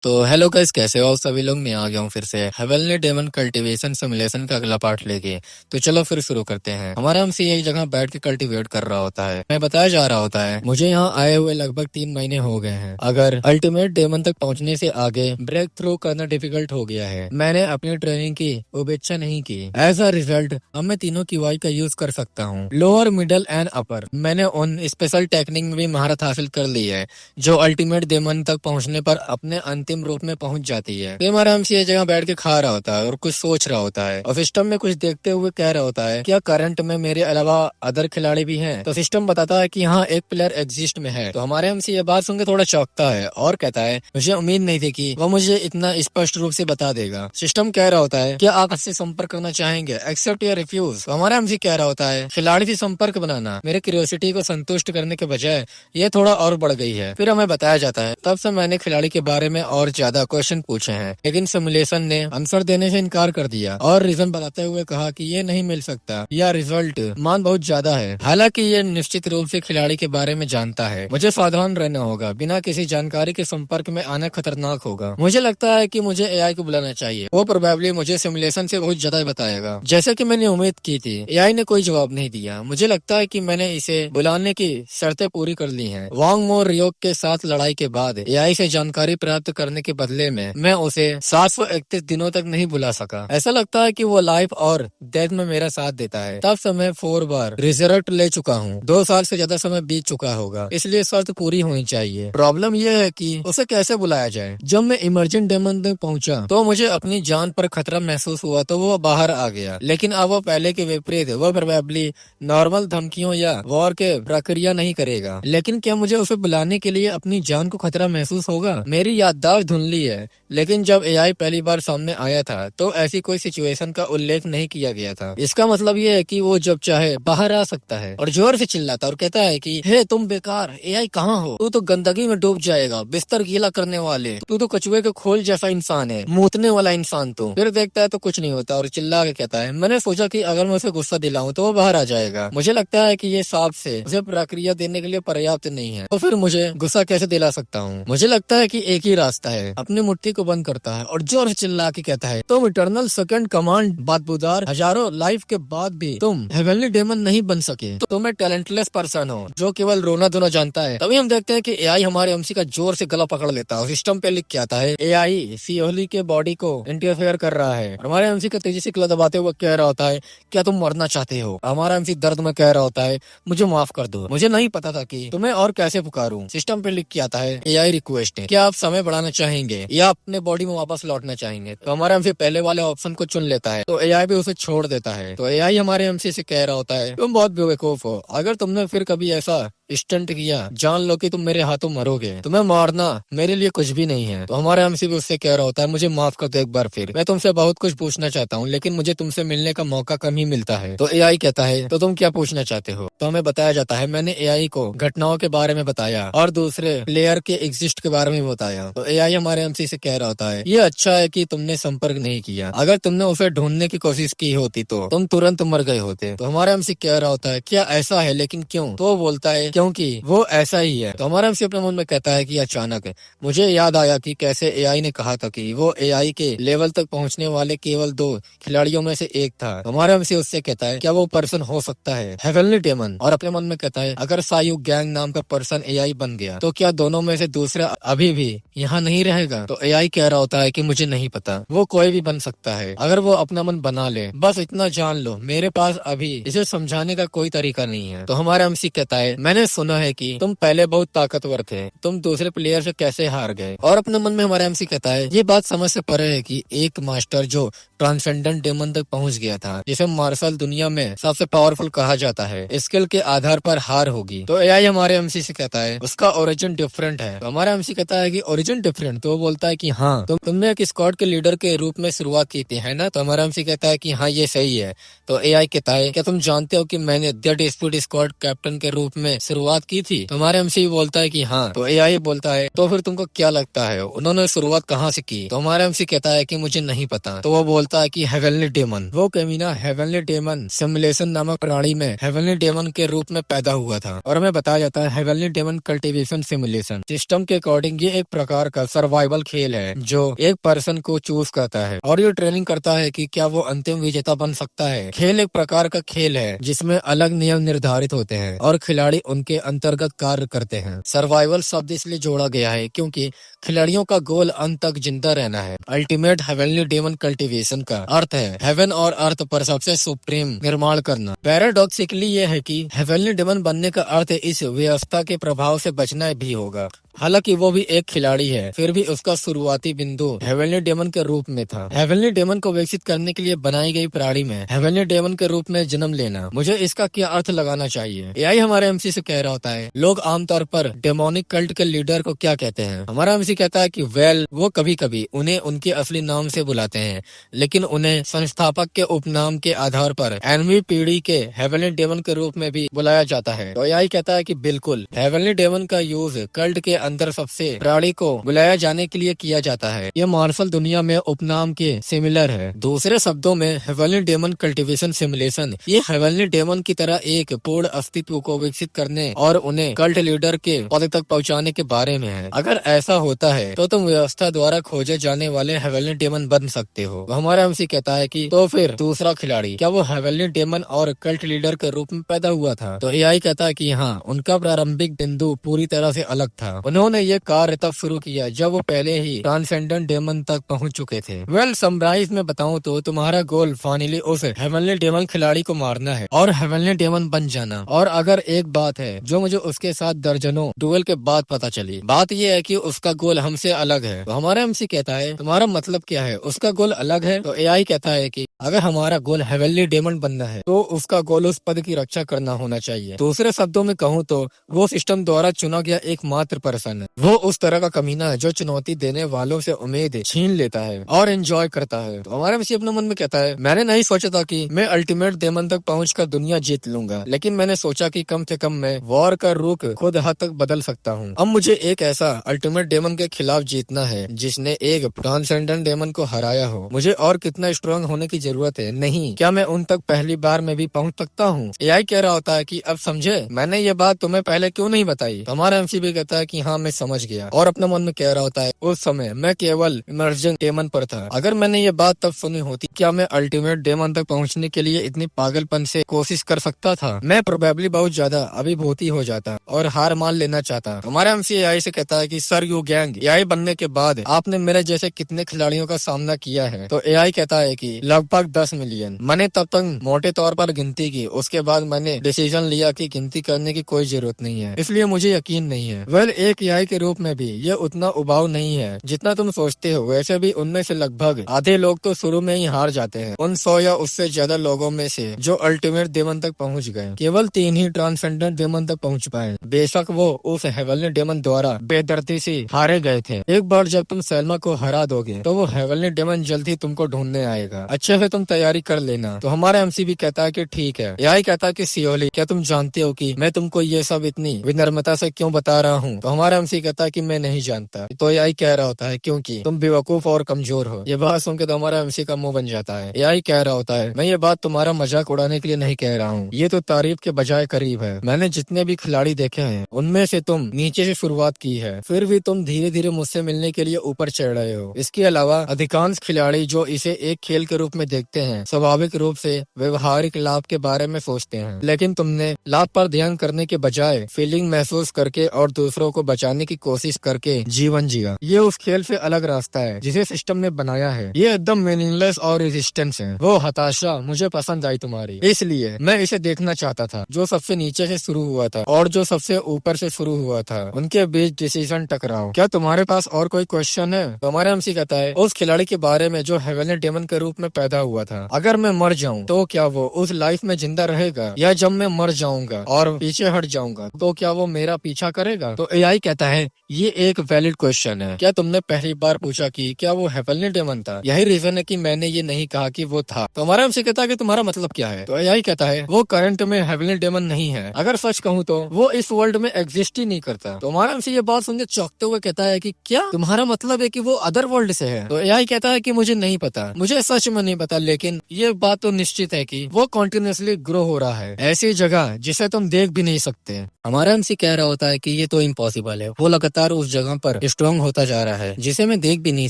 तो hello guys, कैसे हो आप सभी लोग। मैं आ गया हूँ फिर से हेवनली डेमन कल्टीवेशन सिमुलेशन का अगला पार्ट लेके। तो चलो फिर शुरू करते हैं। हमारा हमसे यही जगह बैठ के कल्टीवेट कर रहा होता है। मैं बताया जा रहा होता है मुझे यहाँ आए हुए लगभग 3 महीने हो गए हैं। अगर अल्टीमेट डेमन तक पहुँचने से आगे ब्रेक थ्रू करना डिफिकल्ट हो गया है। मैंने अपनी ट्रेनिंग की उपेक्षा नहीं की। एज अ रिजल्ट अब मैं तीनों की वाई का यूज कर सकता हूँ, लोअर, मिडल एंड अपर। मैंने उन स्पेशल टेक्निक में भी महारत हासिल कर ली है जो अल्टीमेट डेमन तक पहुंचने पर अपने अंतिम रूप में पहुंच जाती है। तो हमारा हमसे ये जगह बैठ के खा रहा होता है और कुछ सोच रहा होता है और सिस्टम में कुछ देखते हुए कह रहा होता है क्या करंट में मेरे अलावा अदर खिलाड़ी भी हैं। तो सिस्टम बताता है कि हाँ, एक प्लेयर एग्जिस्ट में है। तो हमारे हमसे ये बात सुनकर थोड़ा चौंकता है और कहता है मुझे उम्मीद नहीं थी कि वह मुझे इतना स्पष्ट रूप से बता देगा। सिस्टम कह रहा होता है क्या आप इससे संपर्क करना चाहेंगे, एक्सेप्ट या रिफ्यूज। तो हमारा हमसे कह रहा होता है खिलाड़ी से संपर्क बनाना मेरे क्यूरियोसिटी को संतुष्ट करने के बजाय ये थोड़ा और बढ़ गई है। फिर हमें बताया जाता है तब से मैंने खिलाड़ी के बारे में और ज्यादा क्वेश्चन पूछे हैं, लेकिन सिमुलेशन ने आंसर देने से इनकार कर दिया और रीजन बताते हुए कहा कि ये नहीं मिल सकता या रिजल्ट मान बहुत ज्यादा है। हालांकि ये निश्चित रूप से खिलाड़ी के बारे में जानता है। मुझे सावधान रहना होगा, बिना किसी जानकारी के संपर्क में आना खतरनाक होगा। मुझे लगता है कि मुझे एआई को बुलाना चाहिए, वो प्रोबेबली मुझे सिमुलेशन से बहुत ज्यादा बताएगा। जैसे कि मैंने उम्मीद की थी, एआई ने कोई जवाब नहीं दिया। मुझे लगता है कि मैंने इसे बुलाने की शर्तें पूरी कर ली हैं। वांग मो रियोक के साथ लड़ाई के बाद एआई से जानकारी प्राप्त करने के बदले में मैं उसे 731 दिनों तक नहीं बुला सका। ऐसा लगता है कि वो लाइफ और डेथ में मेरा साथ देता है। तब से मैं 4 बार रिजल्ट ले चुका हूँ। 2 साल से ज्यादा समय बीत चुका होगा, इसलिए शर्त पूरी होनी चाहिए। प्रॉब्लम यह है कि उसे कैसे बुलाया जाए। जब मैं इमर्जेंट डेमन तक पहुंचा तो मुझे अपनी जान पर खतरा महसूस हुआ तो वो बाहर आ गया, लेकिन अब वो पहले के विपरीत वो प्रोबेबली नॉर्मल धमकियों या वॉर के प्रक्रिया नहीं करेगा। लेकिन क्या मुझे उसे बुलाने के लिए अपनी जान को खतरा महसूस होगा। मेरी याददाश्त धुंधली है, लेकिन जब एआई पहली बार सामने आया था तो ऐसी कोई सिचुएशन का उल्लेख नहीं किया गया था। इसका मतलब ये है कि वो जब चाहे बाहर आ सकता है और जोर से चिल्लाता और कहता है कि हे तुम बेकार एआई कहाँ हो, तू तो गंदगी में डूब जाएगा, बिस्तर गीला करने वाले, तू तो कछुए के खोल जैसा इंसान है, मूतने वाला इंसान। तो फिर देखता है तो कुछ नहीं होता और चिल्ला के कहता है मैंने सोचा कि अगर मैं उसे गुस्सा दिलाऊं तो वो बाहर आ जाएगा। मुझे लगता है कि ये सांप से उसे प्रक्रिया देने के लिए पर्याप्त नहीं है, तो फिर मुझे गुस्सा कैसे दिला सकता हूँ। मुझे लगता है कि एक ही रास्ता है। अपनी मुट्ठी को बंद करता है और जोर से चिल्ला के कहता है तुम इटर्नल सेकंड कमांड बदबूदार, हजारों लाइफ के बाद भी तुम हेवनली डेमन नहीं बन सके। तो तुम एक टैलेंटलेस पर्सन हो जो केवल रोना धोना जानता है। तभी हम देखते हैं कि एआई हमारे एमसी का जोर से गला पकड़ लेता है और सिस्टम पे लिख के आता है एआई सीओली के बॉडी को इंटरफेयर कर रहा है। हमारे एमसी का तेजी से गला दबाते हुए कह रहा होता है क्या तुम मरना चाहते हो। हमारा एमसी दर्द में कह रहा होता है मुझे माफ कर दो, मुझे नहीं पता था कि तुम्हें और कैसे पुकारूं। सिस्टम पे लिख के आता है एआई रिक्वेस्ट है, क्या आप समय बढ़ाना चाहेंगे या अपने बॉडी में वापस लौटना चाहेंगे। तो हमारा एमसी पहले वाले ऑप्शन को चुन लेता है, तो एआई भी उसे छोड़ देता है। तो एआई हमारे एमसी से कह रहा होता है तुम बहुत बेवकूफ हो, अगर तुमने फिर कभी ऐसा स्टंट किया जान लो कि तुम मेरे हाथों मरोगे, तुम्हें मारना मेरे लिए कुछ भी नहीं है। तो हमारा एमसी भी उससे कह रहा होता है मुझे माफ कर दो एक बार, फिर मैं तुमसे बहुत कुछ पूछना चाहता हूँ लेकिन मुझे तुमसे मिलने का मौका कम ही मिलता है। तो एआई कहता है तो तुम क्या पूछना चाहते हो। तो हमें बताया जाता है मैंने एआई को घटनाओं के बारे में बताया और दूसरे प्लेयर के एग्जिस्ट के बारे में बताया। तो एआई हमारे एमसी से कह रहा होता है ये अच्छा है कि तुमने संपर्क नहीं किया, अगर तुमने उसे ढूंढने की कोशिश की होती तो तुम तुरंत मर गए होते। तो हमारा एमसी कह रहा होता है क्या ऐसा है, लेकिन क्यों। तो वो बोलता है क्योंकि वो ऐसा ही है। तो हमारा एमसी अपने मन में कहता है कि अचानक मुझे याद आया कि कैसे एआई ने कहा था कि वो एआई के लेवल तक पहुंचने वाले केवल 2 खिलाड़ियों में से एक था। तो हमारा एमसी उससे कहता है क्या वो पर्सन हो सकता है हेवनली डेमन, और अपने मन में कहता है अगर सायु गैंग नाम का पर्सन एआई बन गया तो क्या दोनों में से दूसरा अभी भी यहाँ नहीं रहेगा। तो एआई कह रहा होता है कि मुझे नहीं पता, वो कोई भी बन सकता है अगर वो अपना मन बना ले, बस इतना जान लो मेरे पास अभी इसे समझाने का कोई तरीका नहीं है। तो हमारा एमसी कहता है मैंने सुना है कि तुम पहले बहुत ताकतवर थे, तुम दूसरे प्लेयर से कैसे हार गए। और अपने मन में हमारा एमसी कहता है ये बात समझ से परे है कि एक मास्टर जो ट्रांसेंडेंट डेमन तक पहुंच गया था, जिसे मार्शल दुनिया में सबसे पावरफुल कहा जाता है, स्किल के आधार पर हार होगी। तो एआई हमारे एमसी से कहता है उसका ओरिजिन डिफरेंट है। तो हमारा एमसी कहता है कि ओरिजिन डिफरेंट। तो वो बोलता है कि हाँ तुमने एक स्क्वाड के लीडर के रूप में शुरुआत की थी है ना। तो हमारा एमसी कहता है कि हाँ ये सही है। तो एआई कहता है क्या तुम जानते हो कि मैंने द डिस्प्यूट स्क्वाड कैप्टन के रूप में शुरुआत शुरुआत की थी? तो हमारा एमसी बोलता है कि हाँ। तो एआई बोलता है तो फिर तुमको क्या लगता है उन्होंने शुरुआत कहाँ से की? तो हमारा एमसी कहता है कि मुझे नहीं पता। तो वो बोलता है कि हेवनली डेमन, वो कमीना हेवनली डेमन सिमुलेशन नामक प्रणाली में हेवनली डेमन के रूप में पैदा हुआ था। और हमें बताया जाता है heavenly demon cultivation simulation system के अकॉर्डिंग ये एक प्रकार का सर्वाइवल खेल है जो एक पर्सन को चूज करता है और ये ट्रेनिंग करता है कि क्या वो अंतिम विजेता बन सकता है। खेल एक प्रकार का खेल है जिसमें अलग नियम निर्धारित होते हैं और खिलाड़ी उनके अंतर्गत कार्य करते हैं। सर्वाइवल शब्द इसलिए जोड़ा गया है क्योंकि खिलाड़ियों का गोल अंत तक जिंदा रहना है। अल्टीमेट हेवनली डेमन कल्टीवेशन का अर्थ है हेवन और अर्थ पर सबसे सुप्रीम निर्माण करना। पैराडॉक्सिकली ये है कि हेवनली डेमन बनने का अर्थ इस व्यवस्था के प्रभाव से बचना भी होगा। हालांकि वो भी एक खिलाड़ी है, फिर भी उसका शुरुआती बिंदु हेवनली डेमन के रूप में था। हेवनली डेमन को विकसित करने के लिए बनाई गई प्रणाली में हेवनली डेमन के रूप में जन्म लेना, मुझे इसका क्या अर्थ लगाना चाहिए? एआई हमारे एमसी से कह रहा होता है लोग आमतौर पर डेमोनिक कल्ट के लीडर को क्या कहते हैं? हमारा एमसी कहता है कि वो कभी कभी उन्हें उनके असली नाम से बुलाते हैं, लेकिन उन्हें संस्थापक के उपनाम के आधार पर एनवी पीढ़ी के हेवनली डेमन के रूप में भी बुलाया जाता है। तो एआई कहता है कि बिल्कुल हेवनली डेमन का यूज कल्ट के अंदर सबसे प्राणी को बुलाया जाने के लिए किया जाता है। यह मार्शल दुनिया में उपनाम के सिमिलर है। दूसरे शब्दों में हेवनली डेमन कल्टीवेशन सिमुलेशन ये हेवनली डेमन की तरह एक पूर्ण अस्तित्व को विकसित करने और उन्हें कल्ट लीडर के पद तक पहुंचाने के बारे में है। अगर ऐसा होता है तो तुम व्यवस्था द्वारा खोजे जाने वाले हेवनली डेमन बन सकते हो। हमारा एमसी कहता है कि तो फिर दूसरा खिलाड़ी क्या वो हेवनली डेमन और कल्ट लीडर के रूप में पैदा हुआ था? तो एआई कहता है कि हाँ, उनका प्रारंभिक बिंदु पूरी तरह से अलग था। उन्होंने ये कार्य तब शुरू किया जब वो पहले ही ट्रांसेंडेंट डेमन तक पहुंच चुके थे। वेल समराइज में बताऊं तो तुम्हारा गोल फाइनली उस हेवनली डेमन खिलाड़ी को मारना है और हेवनली डेमन बन जाना। और अगर एक बात है जो मुझे उसके साथ दर्जनों डुएल के बाद पता चली, बात ये है कि उसका गोल हमसे अलग है। तो हमारा एमसी कहता है तुम्हारा मतलब क्या है? उसका गोल अलग है? तो एआई कहता है कि अगर हमारा गोल हेवनली डेमन बनना है तो उसका गोल उस पद की रक्षा करना होना चाहिए। दूसरे शब्दों में कहूँ तो वो सिस्टम द्वारा चुना गया एकमात्र पर्सन है। वो उस तरह का कमीना है जो चुनौती देने वालों से उम्मीद छीन लेता है और एंजॉय करता है। तो हमारा एमसी अपने मन में कहता है मैंने नहीं सोचा था कि मैं अल्टीमेट डेमन तक पहुंचकर दुनिया जीत लूंगा, लेकिन मैंने सोचा कि कम से कम मैं वॉर का रुख खुद हद तक बदल सकता हूँ। अब मुझे एक ऐसा अल्टीमेट डेमन के खिलाफ जीतना है जिसने एक ट्रांसेंडेंट डेमन को हराया हो। मुझे और कितना स्ट्रांग होने की जरूरत है? नहीं, क्या मैं उन तक पहली बार में भी पहुंच सकता हूँ? एआई कह रहा होता है कि अब समझे, मैंने ये बात तुम्हें पहले क्यों नहीं बताई? तो हमारा एमसी भी कहता है कि हाँ मैं समझ गया। और अपने मन में कह रहा होता है उस समय मैं केवल इमर्जिंग डेमन पर था। अगर मैंने ये बात तब सुनी होती, क्या मैं अल्टीमेट डेमन तक पहुंचने के लिए इतनी पागलपन से कोशिश कर सकता था? मैं प्रोबेबली बहुत ज्यादा अभिभूति हो जाता और हार मान लेना चाहता। हमारा एमसी एआई से कहता है कि सर यू गैंग, एआई बनने के बाद आपने मेरे जैसे कितने खिलाड़ियों का सामना किया है? तो एआई कहता है कि लगभग 10 मिलियन। मैंने तब तक मोटे तौर पर गिनती की, उसके बाद मैंने डिसीजन लिया कि गिनती करने की कोई जरूरत नहीं है, इसलिए मुझे यकीन नहीं है। वेल एक एआई के रूप में भी ये उतना उबाऊ नहीं है जितना तुम सोचते हो। वैसे भी उनमें से लगभग आधे लोग तो शुरू में ही हार जाते हैं। उन 100 या उससे ज्यादा लोगों में से जो अल्टीमेट डेमन तक पहुंच गए, केवल 3 ही ट्रांसेंडेंट डेमन तक पहुंच पाए। बेशक वो उस हेवनली डेमन द्वारा बेदर्दी से हारे गए थे। एक बार जब तुम सेल्मा को हरा दोगे तो वो हेवनली डेमन जल्द ही तुमको ढूंढने आएगा। अच्छे से तुम तैयारी कर लेना। तो हमारा एमसी भी कहता है कि ठीक है। एआई कहता है कि सियोली, क्या तुम जानते हो कि मैं तुमको ये सब इतनी विनम्रता से क्यों बता रहा हूँ? तो हमारा एमसी कहता है कि मैं नहीं जानता। तो एआई कह रहा होता है क्योंकि तुम बेवकूफ और कमजोर हो। ये बात सुन के तो हमारा एमसी का मुंह बन जाता है। एआई कह रहा होता है मैं ये बात तुम्हारा मजाक उड़ाने के लिए नहीं कह रहा हूँ, ये तो तारीफ के बजाय करीब है। मैंने जितने भी खिलाड़ी देखे हैं उनमें से तुम नीचे से शुरुआत की है, फिर भी तुम धीरे धीरे मुझसे मिलने के लिए ऊपर चढ़ रहे हो। इसके अलावा अधिकांश खिलाड़ी जो इसे एक खेल के रूप में देखते हैं स्वाभाविक रूप से व्यवहारिक लाभ के बारे में सोचते हैं, लेकिन तुमने लाभ पर ध्यान करने के बजाय फीलिंग महसूस करके और दूसरों को बचाने की कोशिश करके जीवन जिया। ये उस खेल से अलग रास्ता है जिसे सिस्टम ने बनाया है। ये एकदम मीनिंगलेस और रेजिस्टेंस है। वो हताशा मुझे पसंद आई तुम्हारी, इसलिए मैं इसे देखना चाहता था। जो सबसे नीचे से शुरू हुआ था और जो सबसे ऊपर से शुरू हुआ था, उनके बीच डिसीजन टकराओ। क्या तुम्हारे पास और कोई क्वेश्चन है? तो हमारा एमसी कहता है उस खिलाड़ी के बारे में जो हेवनली डेमन के रूप में पैदा हुआ था, अगर मैं मर जाऊं तो क्या वो उस लाइफ में जिंदा रहेगा, या जब मैं मर जाऊंगा और पीछे हट जाऊंगा तो क्या वो मेरा पीछा करेगा? तो एआई कहता है ये एक वैलिड क्वेश्चन है। क्या तुमने पहली बार पूछा कि क्या वो हेवनली डेमन था? यही रीजन है कि मैंने ये नहीं कहा कि वो था। तो हमारा हमसे कहता है कि तुम्हारा मतलब क्या है? तो एआई कहता है वो करंट में हेवनली डेमन नहीं है, अगर सच कहूँ तो वो इस वर्ल्ड में एग्जिस्ट ही नहीं करता। तो हमारा हमसे ये बात सुनकर चौंकते हुए कहता है कि क्या तुम्हारा मतलब है कि वो अदर वर्ल्ड से है? तो एआई कहता है कि मुझे नहीं पता, मुझे सच में नहीं पता, लेकिन ये बात तो निश्चित है कि वो कॉन्टिन्यूसली ग्रो हो रहा है ऐसी जगह जिसे तुम देख भी नहीं सकते। हमारा हमसे कह रहा होता है कि ये तो इम्पॉसिबल है, वो लगातार उस जगह पर स्ट्रांग होता जा रहा है जिसे मैं देख भी नहीं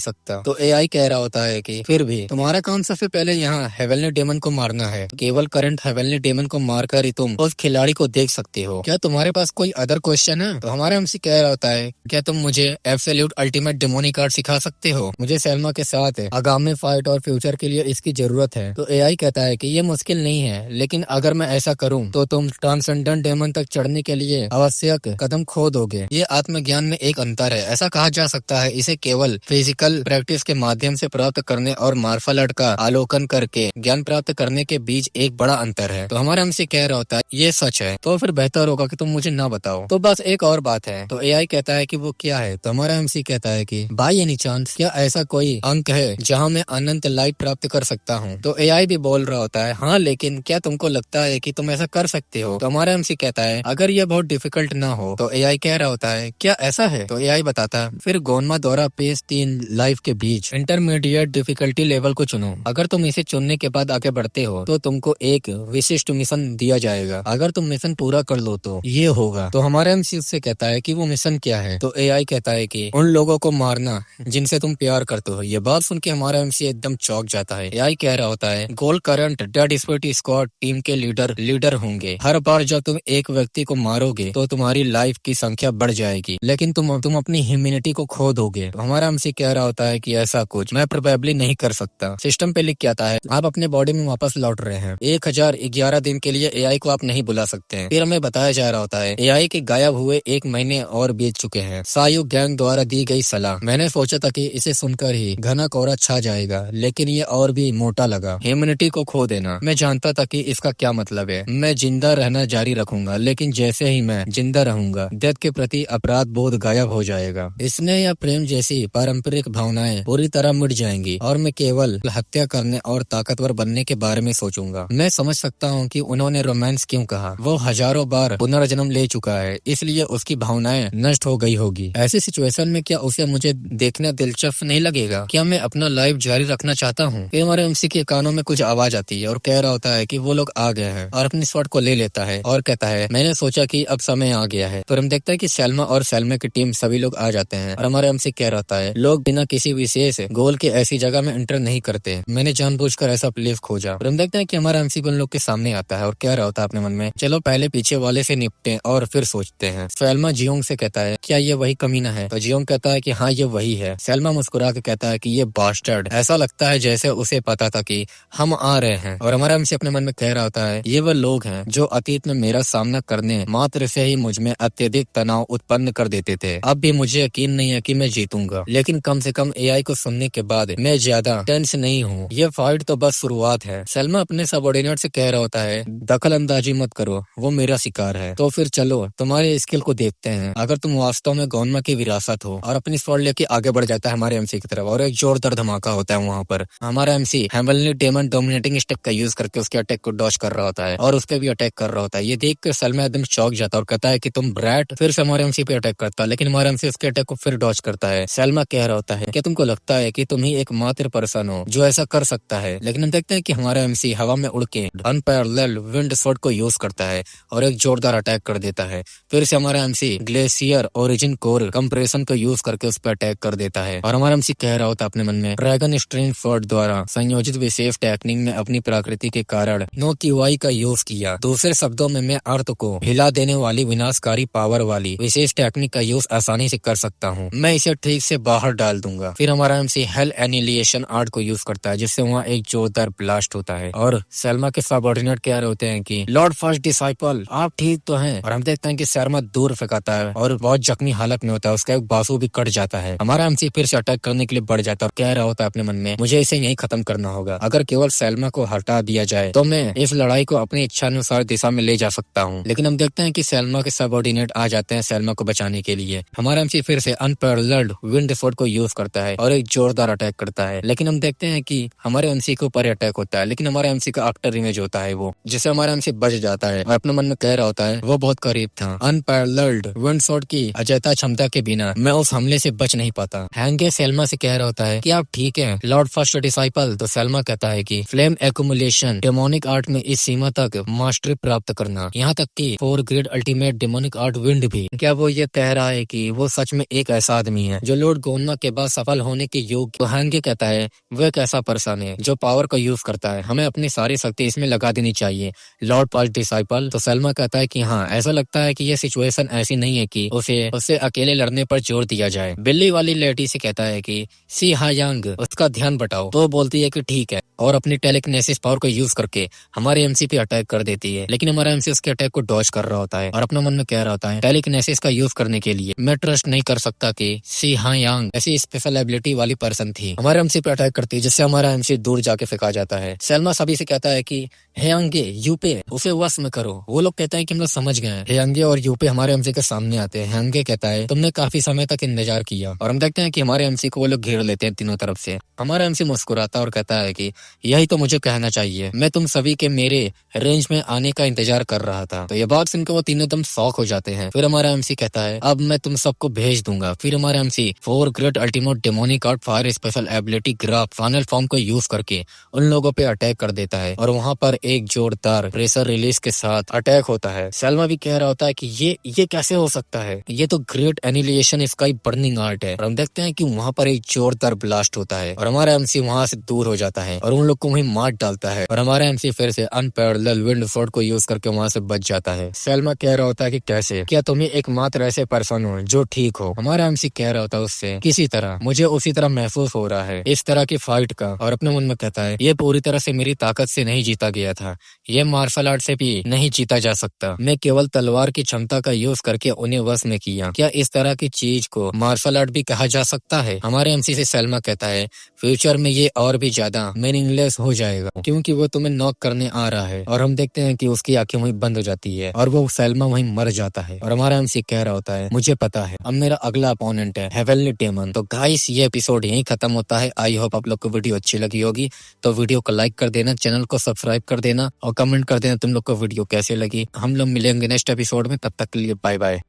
सकता। तो एआई कह रहा होता है कि फिर भी तुम्हारा काम सबसे पहले यहाँ हेवनली डेमन को मारना है, केवल करंट हेवनली डेमन को मारकर ही तुम उस खिलाड़ी को देख सकते हो। क्या तुम्हारे पास कोई अदर क्वेश्चन है? तो हमारा हमसे कह रहा होता है क्या तुम मुझे एब्सोल्यूट अल्टीमेट डेमोनिक कार्ड सिखा सकते हो? मुझे सेल्मा के साथ आगामी फाइट और फ्यूचर के लिए इसकी जरूरत है। तो एआई कहता है कि ये मुश्किल नहीं है, लेकिन अगर मैं ऐसा करूँ तो तुम ट्रांसेंडेंट डेमन तक चढ़ने के लिए आवश्यक कदम खो दोगे। ये आत्मज्ञान में एक अंतर है, ऐसा कहा जा सकता है इसे केवल फिजिकल प्रैक्टिस के माध्यम से प्राप्त करने और मार्शल आर्ट का आलोकन करके ज्ञान प्राप्त करने के बीच एक बड़ा अंतर है। तो हमारा हमसे कह रहा होता है ये सच है, तो फिर बेहतर होगा कि तुम मुझे ना बताओ। तो बस एक और बात है। तो एआई कहता है कि वो क्या है? तो हमारा हमसे कहता है कि बाय एनी चांस क्या ऐसा कोई अंक है जहाँ मैं अनंत लाइफ प्राप्त कर सकता हूँ? तो एआई भी बोल रहा होता है हाँ, लेकिन क्या तुमको लगता है कि तुम ऐसा कर सकते हो? तो हमारा हमसे कहता है अगर यह बहुत डिफिकल्ट ना हो। तो एआई कह रहा होता है क्या ऐसा है? तो एआई बताता है फिर गोनमा द्वारा पेश 3 लाइफ के बीच इंटरमीडिएट डिफिकल्टी लेवल को चुनो। अगर तुम इसे चुनने के बाद आगे बढ़ते हो तो तुमको एक विशिष्ट मिशन दिया जाएगा, अगर तुम मिशन पूरा कर लो तो ये होगा। तो हमारे एमसी उससे कहता है कि वो मिशन क्या है? तो एआई कहता है कि उन लोगों को मारना जिनसे तुम प्यार करते हो। ये बात सुन के हमारा एमसी एकदम चौंक जाता है। एआई कह रहा होता है goal current dead spirit squad team के लीडर होंगे। हर बार जब तुम एक व्यक्ति को मारोगे तो तुम्हारी लाइफ की संख्या बढ़ जाएगी, लेकिन तुम अपनी ह्यूमैनिटी को खो दोगे। तो हमारा हमसे कह रहा होता है कि ऐसा कुछ मैं प्रोबेबली नहीं कर सकता। सिस्टम पे लिख के आता है आप अपने बॉडी में वापस लौट रहे हैं। 1011 दिन के लिए एआई को आप नहीं बुला सकते हैं। फिर हमें बताया जा रहा होता है एआई के गायब हुए 1 महीने और बीत चुके हैं। सायु गैंग द्वारा दी गई सलाह। मैंने सोचा था कि इसे सुनकर ही घना कोहरा छा जाएगा, लेकिन ये और भी मोटा लगा। ह्यूमैनिटी को खो देना। मैं जानता था कि इसका क्या मतलब है। मैं जिंदा रहना जारी रखूंगा, लेकिन जैसे ही मैं जिंदा रहूंगा डेथ के प्रति अपराध बोध गायब हो जाएगा। स्नेह या प्रेम जैसी पारंपरिक भावनाएं पूरी तरह मिट जाएंगी और मैं केवल हत्या करने और ताकतवर बनने के बारे में सोचूंगा। मैं समझ सकता हूँ कि उन्होंने रोमांस क्यों कहा। वो हजारों बार पुनर्जन्म ले चुका है, इसलिए उसकी भावनाएं नष्ट हो गई होगी। ऐसी सिचुएशन में क्या उसे मुझे देखना दिलचस्प नहीं लगेगा? क्या मैं अपना लाइफ जारी रखना चाहता हूँ? फिर हमारे एमसी के कानों में कुछ आवाज आती है और कह रहा होता है कि वो लोग आ गए हैं, और अपनी शॉट को ले लेता है और कहता है मैंने सोचा कि अब समय आ गया है। तो हम देखते हैं कि सैल्मा और सैल्मा की टीम सभी लोग आ जाते हैं और हमारे एमसी कह रहा है लोग बिना किसी विशेष गोल के ऐसी जगह में एंटर नहीं करते। मैंने जानबूझकर ऐसा प्लेस खोजा। और हम देखते हैं कि हमारा एमसी उन लोग के सामने आता है और कह रहा होता है अपने मन में चलो पहले पीछे वाले से निपटे और फिर सोचते हैं। सैल्मा जियोंग से कहता है क्या ये वही कमीना है? तो जियोंग कहता है कि हाँ ये वही है। सैल्मा मुस्कुरा के कहता है कि ये बास्टर्ड, ऐसा लगता है जैसे उसे पता था कि हम आ रहे हैं। और हमारा एमसी अपने मन में कह रहा होता है ये वो लोग हैं जो अतीत में मेरा सामना करने मात्र से ही मुझ में अत्यधिक तनाव उत्पन्न कर देते थे। अब भी मुझे यकीन नहीं है कि मैं जीतूंगा, लेकिन कम से कम एआई को सुनने के बाद मैं ज्यादा टेंस नहीं हूँ। ये फाइट तो बस शुरुआत है। सैल्मा अपने सबऑर्डिनेट से कह रहा होता है दखल अंदाजी मत करो, वो मेरा शिकार है। तो फिर चलो तुम्हारे स्किल को देखते हैं। अगर तुम वास्तव में गोनमा की विरासत हो। और अपनी स्वॉर्ड लेके आगे बढ़ जाता है हमारे एमसी की तरफ और एक जोरदार धमाका होता है वहाँ पर। हमारा MC heavenly demon dominating step का यूज करके उसके अटैक को डॉज कर रहा होता है और उस पे भी अटैक कर रहा होता है। ये देख कर सैल्मा एकदम चौंक जाता है और कहता है कि तुम ब्रैट। फिर से हमारे एमसी पे अटैक करता है, लेकिन हमारा एमसी उसके अटैक को फिर डॉज करता है। सैल्मा कह रहा होता है क्या तुमको लगता है कि तुम ही एकमात्र पर्सन हो जो ऐसा कर सकता है? लेकिन हम देखते हैं कि हमारा एमसी हवा में उड़ के अनपैरेलल्ड विंड स्वॉर्ड को यूज करता है और एक जोरदार अटैक कर देता है। फिर से हमारा MC glacier origin core compression को यूज करके उस पर अटैक कर देता है और हमारा एमसी कह रहा होता है अपने मन में ड्रैगन स्ट्रेन स्वॉर्ड द्वारा संयोजित विशेष टेक्निक में अपनी प्रकृति के कारण नो क्यूआई का यूज किया। दूसरे शब्दों में मैं अर्थ को हिला देने वाली विनाशकारी पावर वाली विशेष टेक्निक का यूज आसानी से कर सकता हूँ। मैं इसे ठीक से बाहर डाल दूंगा। फिर हमारा एमसी हेल एनिलिएशन आर्ट को यूज करता है जिससे वहाँ एक जोरदार ब्लास्ट होता है और सैल्मा के सबऑर्डिनेट कह रहे होते हैं कि लॉर्ड फर्स्ट डिसाइपल आप ठीक तो हैं। और हम देखते हैं कि सैल्मा दूर फेंकाता है और बहुत जख्मी हालत में होता है, उसका एक बाजू भी कट जाता है। हमारा एमसी फिर से अटैक करने के लिए बढ़ जाता है और कह रहा होता है अपने मन में मुझे इसे यही खत्म करना करना होगा। अगर केवल सैल्मा को हटा दिया जाए तो मैं इस लड़ाई को अपनी इच्छानुसार दिशा में ले जा सकता हूँ। लेकिन हम देखते हैं कि सैल्मा के सबऑर्डिनेट आ जाते हैं सैल्मा को बचाने के लिए। हमारा एमसी फिर से अनपैरेलल्ड विंड स्वॉर्ड को यूज करता है और एक जोरदार अटैक करता है। लेकिन हम देखते हैं कि हमारे एमसी के ऊपर अटैक होता है, लेकिन हमारे एमसी का आफ्टर इमेज होता है वो, जिससे हमारा एमसी बच जाता है और अपने मन में कह रहा होता है वो बहुत करीब था। अनपैरेलल्ड विंड स्वॉर्ड की अजैता क्षमता के बिना मैं उस हमले से बच नहीं पाता। हैंगे सैल्मा से कह रहा होता है कि आप ठीक है लॉर्ड फर्स्ट डिसाइपल। तो सैल्मा कहता है कि फ्लेम एक्युमुलेशन डेमोनिक आर्ट में इस सीमा तक मास्टरी प्राप्त करना, यहाँ तक कि 4 grade ultimate demonic art wind भी। क्या वो ये कह रहा है कि वो सच में एक ऐसा आदमी है जो लॉर्ड गोन्मा के बाद सफल होने के योग्य? तो हैंगे कहता है वो एक ऐसा पर्सन है जो पावर का यूज करता है, हमें अपनी सारी शक्ति इसमें लगा देनी चाहिए लॉर्ड फर्स्ट डिसाइपल। तो सैल्मा कहता है कि हाँ, ऐसा लगता है कि ये सिचुएशन ऐसी नहीं है कि उसे अकेले लड़ने पर जोर दिया जाए। बिल्ली वाली लेडी से कहता है कि सी हायांग उसका ध्यान बटाओ। तो बोलती है कि ठीक है और अपनी टेलीकिनेसिस पावर को यूज करके हमारे एमसी पे अटैक कर देती है। लेकिन हमारा एमसी उसके अटैक को डॉज कर रहा होता है और अपने मन में कह रहा होता है टेलीकिनेसिस का यूज करने के लिए मैं ट्रस्ट नहीं कर सकता कि सी हायांग ऐसी स्पेशल एबिलिटी वाली पर्सन थी। हमारे एमसी पे अटैक करती है जिससे हमारा एमसी दूर जाके फेंका जाता है। सैल्मा सभी से कहता है कि हेयांगे यूपे उसे वश में करो। वो लोग कहते हैं कि हम लोग समझ गए हैं। हेयांगे और यूपे हमारे एमसी के सामने आते हैं। हेयांगे कहता है तुमने काफी समय तक इंतजार किया और हम देखते हैं कि हमारे एमसी को वो लोग घेर लेते हैं तीनों तरफ से। हमारा एमसी मुस्कुराता और कहता है कि यही तो मुझे कहना चाहिए, मैं तुम सभी के मेरे रेंज में आने का इंतजार कर रहा था। तो ये बात सुनकर वो तीनों एकदम शॉक हो जाते हैं। फिर हमारा एमसी कहता है अब मैं तुम सबको भेज दूंगा। फिर हमारा MC 4 great ultimate demonic art fire special ability graph final form को यूज करके उन लोगों पे अटैक कर देता है और वहाँ पर एक जोरदार प्रेशर रिलीज के साथ अटैक होता है। सैल्मा भी कह रहा होता है कि ये कैसे हो सकता है, ये तो ग्रेट एनिलिएशन स्काई बर्निंग आर्ट है। और हम देखते हैं कि वहाँ पर एक जोरदार ब्लास्ट होता है और हमारा एमसी वहाँ से दूर हो जाता है और उन लोग को वहीं मार डालता है और हमारा एमसी फिर से अनपैरेलल्ड विंड स्वॉर्ड को यूज करके वहाँ से बच जाता है। सैल्मा कह रहा होता है कि कैसे, क्या तुम ही एकमात्र ऐसे पर्सन हो जो ठीक हो? हमारा एमसी कह रहा होता है उससे किसी तरह मुझे उसी तरह महसूस हो रहा है इस तरह की फाइट का, और अपने मन में कहता है ये पूरी तरह से मेरी ताकत से नहीं जीता गया था, ये मार्शल आर्ट से भी नहीं जीता जा सकता, मैं केवल तलवार की क्षमता का यूज करके उन्हें वश में किया। क्या इस तरह की चीज को मार्शल आर्ट भी कहा जा सकता है? हमारे एमसी से सैल्मा कहता है फ्यूचर में ये और भी ज्यादा मीनिंगलेस हो जाएगा क्योंकि वो तुम्हें नॉक करने आ रहा है। और हम देखते हैं कि उसकी आंखें वहीं बंद हो जाती है और वो सैल्मा वहीं मर जाता है और हमारा एमसी कह रहा होता है मुझे पता है अब मेरा अगला अपोनेंट है हेवनली डेमन। तो गाइस ये एपिसोड यहीं खत्म होता है। आई होप आप लोग को वीडियो अच्छी लगी होगी, तो वीडियो को लाइक कर देना, चैनल को सब्सक्राइब कर देना और कमेंट कर देना तुम लोग को वीडियो कैसे लगी। हम लोग मिलेंगे नेक्स्ट एपिसोड में, तब तक के लिए बाय बाय।